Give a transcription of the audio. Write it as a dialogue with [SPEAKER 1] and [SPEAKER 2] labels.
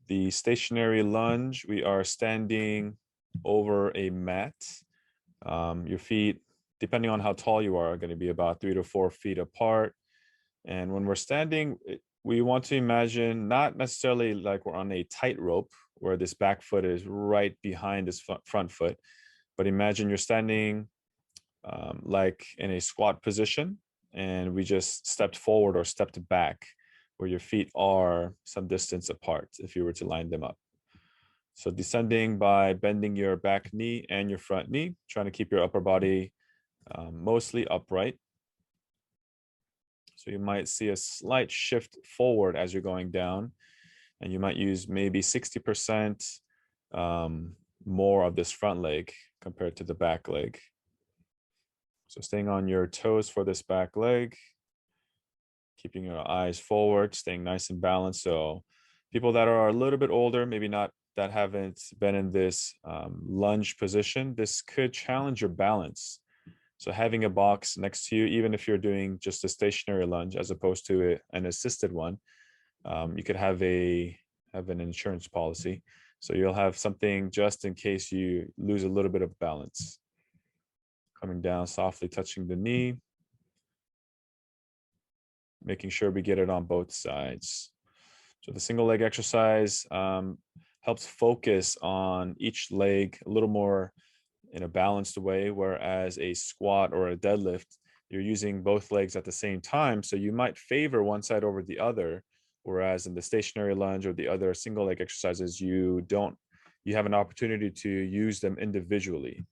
[SPEAKER 1] the stationary lunge, we are standing over a mat. Your feet, depending on how tall you are going to be about 3 to 4 feet apart. And when we're standing, we want to imagine not necessarily like we're on a tightrope where this back foot is right behind this front foot, but imagine you're standing like in a squat position, and we just stepped forward or stepped back where your feet are some distance apart if you were to line them up. So descending by bending your back knee and your front knee, trying to keep your upper body mostly upright. So you might see a slight shift forward as you're going down, and you might use maybe 60% more of this front leg compared to the back leg. So staying on your toes for this back leg, keeping your eyes forward, staying nice and balanced. So people that are a little bit older, maybe not that haven't been in this lunge position, this could challenge your balance. So having a box next to you, even if you're doing just a stationary lunge as opposed to an assisted one, you could have an insurance policy. So you'll have something just in case you lose a little bit of balance. Coming down, softly touching the knee, making sure we get it on both sides. So the single leg exercise helps focus on each leg a little more in a balanced way, whereas a squat or a deadlift, you're using both legs at the same time. So you might favor one side over the other, whereas in the stationary lunge or the other single leg exercises, you have an opportunity to use them individually.